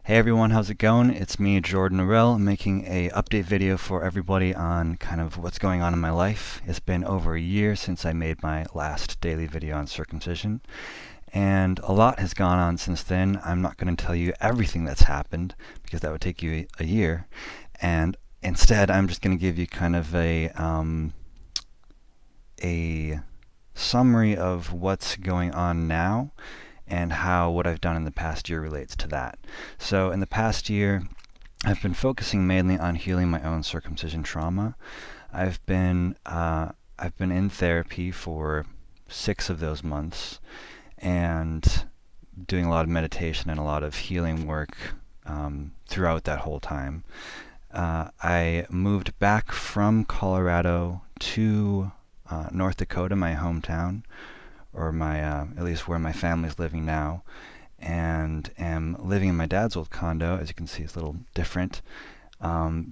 Hey everyone, how's it going? It's me, Jordan Norell, making a update video for everybody on kind of what's going on in my life. It's been over a year since I made my last daily video on circumcision, and a lot has gone on since then. I'm not going to tell you everything that's happened because that would take you a year, and instead I'm just going to give you kind of a summary of what's going on now and how what I've done in the past year relates to that. So in the past year, I've been focusing mainly on healing my own circumcision trauma. I've been in therapy for 6 of those months and doing a lot of meditation and a lot of healing work throughout that whole time. I moved back from Colorado to North Dakota, my hometown, or my at least where my family's living now, and am living in my dad's old condo. As you can see, it's a little different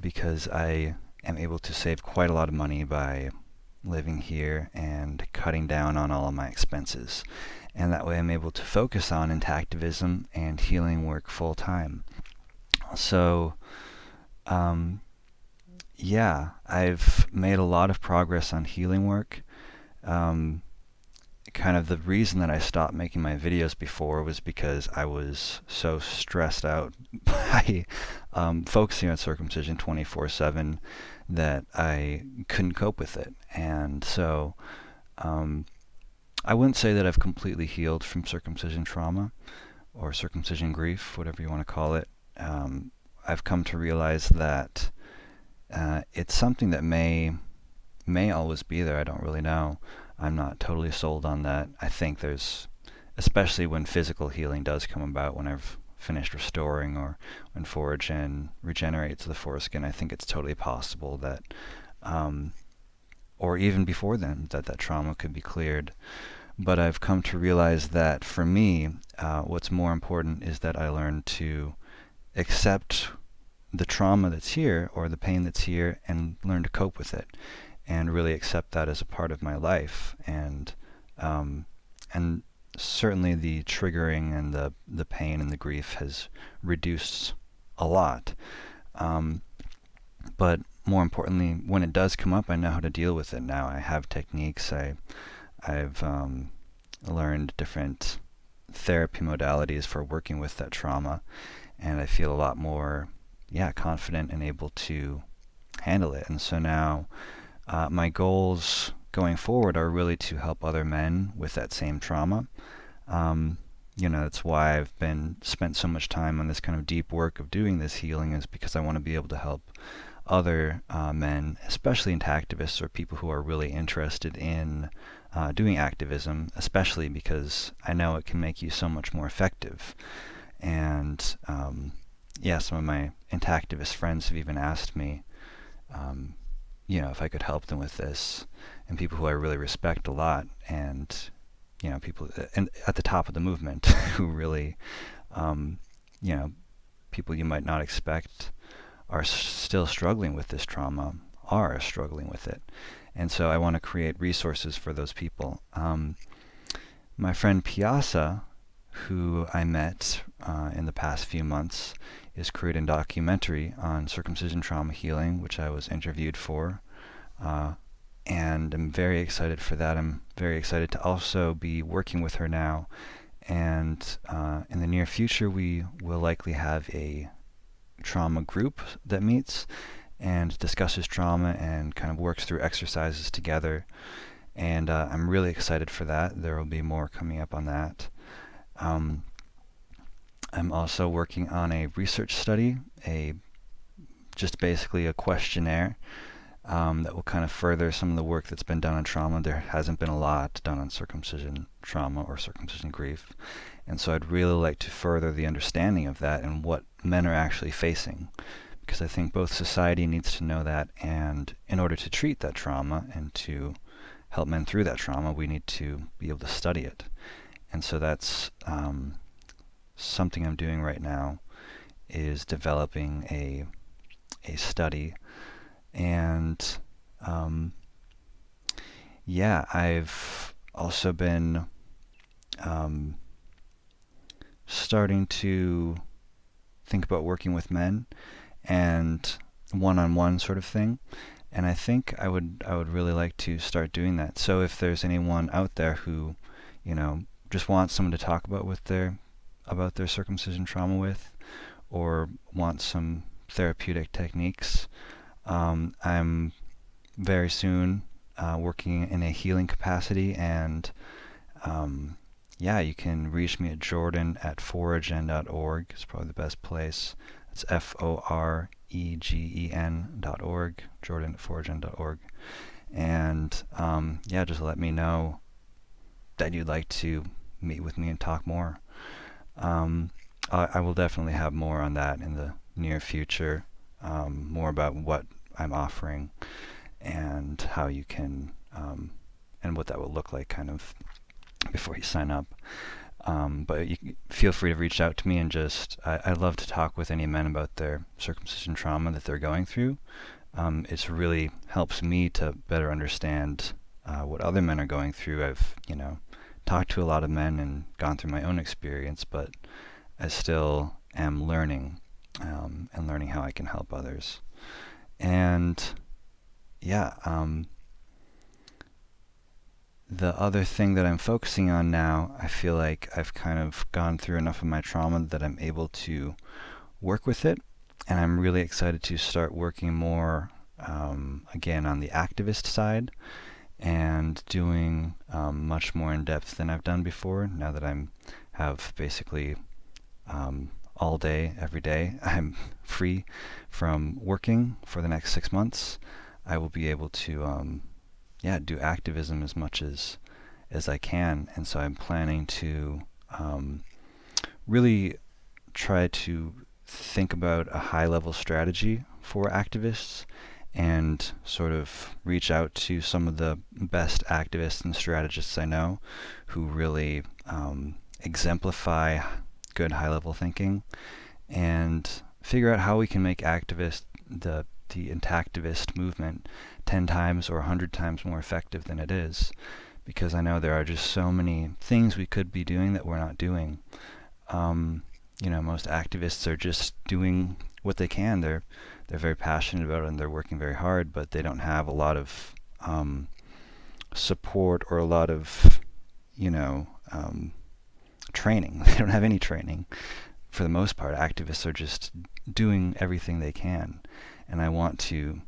because I am able to save quite a lot of money by living here and cutting down on all of my expenses. And that way I'm able to focus on intactivism and healing work full time. So yeah, I've made a lot of progress on healing work. Kind of the reason that I stopped making my videos before was because I was so stressed out by focusing on circumcision 24/7 that I couldn't cope with it. And so I wouldn't say that I've completely healed from circumcision trauma or circumcision grief, whatever you want to call it. I've come to realize that it's something that may always be there. I don't really know. I'm not totally sold on that. I think there's, especially when physical healing does come about, when I've finished restoring or when Foragen regenerates the foreskin, I think it's totally possible that, or even before then, that trauma could be cleared. But I've come to realize that for me, what's more important is that I learn to accept the trauma that's here or the pain that's here and learn to cope with it, and really accept that as a part of my life. And certainly the triggering and the pain and the grief has reduced a lot. But more importantly, when it does come up, I know how to deal with it now. I have techniques. I've learned different therapy modalities for working with that trauma, and I feel a lot more confident and able to handle it. And so now my goals going forward are really to help other men with that same trauma. That's why I've spent so much time on this kind of deep work of doing this healing, is because I want to be able to help other men, especially intactivists or people who are really interested in doing activism, especially because I know it can make you so much more effective. And some of my intactivist friends have even asked me if I could help them with this, and people who I really respect a lot, and people at the top of the movement who really, people you might not expect are still struggling with this trauma, are struggling with it. And so I want to create resources for those people. My friend Piazza, who I met in the past few months, is creating a documentary on circumcision trauma healing, which I was interviewed for, and I'm very excited for that. I'm very excited to also be working with her now, and in the near future we will likely have a trauma group that meets and discusses trauma and kind of works through exercises together, and I'm really excited for that. There will be more coming up on that. I'm also working on a research study, just basically a questionnaire that will kind of further some of the work that's been done on trauma. There hasn't been a lot done on circumcision trauma or circumcision grief, and so I'd really like to further the understanding of that and what men are actually facing, because I think both society needs to know that, and in order to treat that trauma and to help men through that trauma, we need to be able to study it. And so that's something I'm doing right now, is developing a study. And I've also been starting to think about working with men and one-on-one sort of thing. And I think I would really like to start doing that. So if there's anyone out there who, just wants someone to talk about their circumcision trauma with, or wants some therapeutic techniques, I'm very soon working in a healing capacity, and yeah, you can reach me at jordan@foregen.org. It's probably the best place. It's FOREGEN.org, jordan@foregen.org. And yeah, just let me know that you'd like to meet with me and talk more. I will definitely have more on that in the near future, more about what I'm offering and how you can, and what that will look like kind of before you sign up. But you feel free to reach out to me, and I love to talk with any men about their circumcision trauma that they're going through. It really helps me to better understand what other men are going through. I've, talked to a lot of men and gone through my own experience, but I still am learning, and learning how I can help others. And yeah, the other thing that I'm focusing on now, I feel like I've kind of gone through enough of my trauma that I'm able to work with it, and I'm really excited to start working more, again, on the activist side, and doing much more in depth than I've done before. Now that have basically all day, every day, I'm free from working for the next 6 months, I will be able to do activism as much as I can. And so I'm planning to really try to think about a high-level strategy for activists, and sort of reach out to some of the best activists and strategists I know who really exemplify good high-level thinking, and figure out how we can make the intactivist movement 10 times or 100 times more effective than it is, because I know there are just so many things we could be doing that we're not doing. Most activists are just doing what they can. They're very passionate about it, and they're working very hard, but they don't have a lot of support, or a lot of training. They don't have any training. For the most part, activists are just doing everything they can, and I want to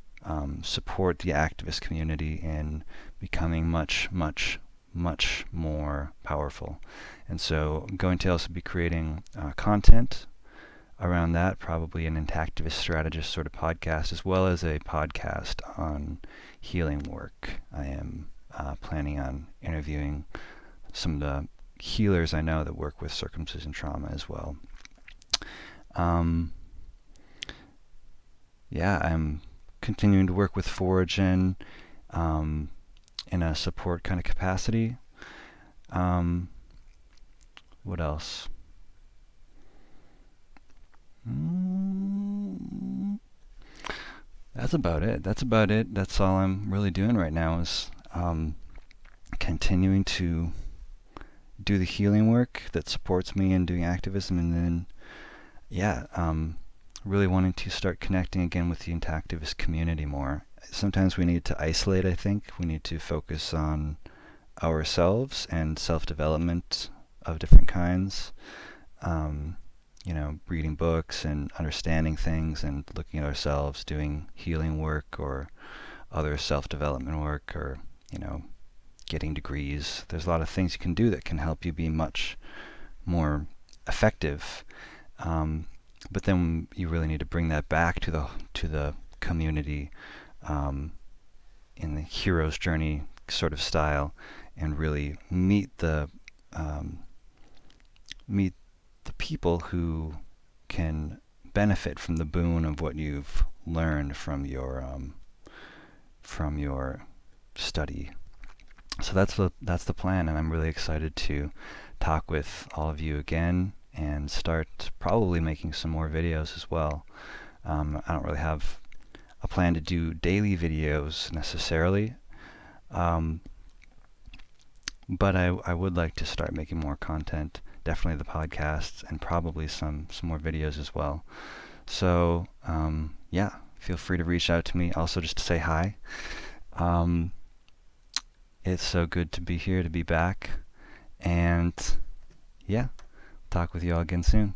support the activist community in becoming much, much, much more powerful. And so I'm going to also be creating content around that, probably an intactivist strategist sort of podcast, as well as a podcast on healing work. I am planning on interviewing some of the healers I know that work with circumcision trauma as well. I'm continuing to work with Foregen in a support kind of capacity. What else? That's about it. That's all I'm really doing right now, is continuing to do the healing work that supports me in doing activism, and then really wanting to start connecting again with the intactivist community more. Sometimes we need to isolate, I think. We need to focus on ourselves and self-development of different kinds. Reading books and understanding things and looking at ourselves, doing healing work or other self-development work, or, getting degrees. There's a lot of things you can do that can help you be much more effective. But then you really need to bring that back to the community, in the hero's journey sort of style, and really meet the people who can benefit from the boon of what you've learned from your study. So that's the plan, and I'm really excited to talk with all of you again, and start probably making some more videos as well. I don't really have a plan to do daily videos necessarily, but I would like to start making more content. definitely the podcasts, and probably some more videos as well. So yeah, feel free to reach out to me. Also, just to say hi. Um, it's so good to be here, to be back, and yeah, talk with you all again soon.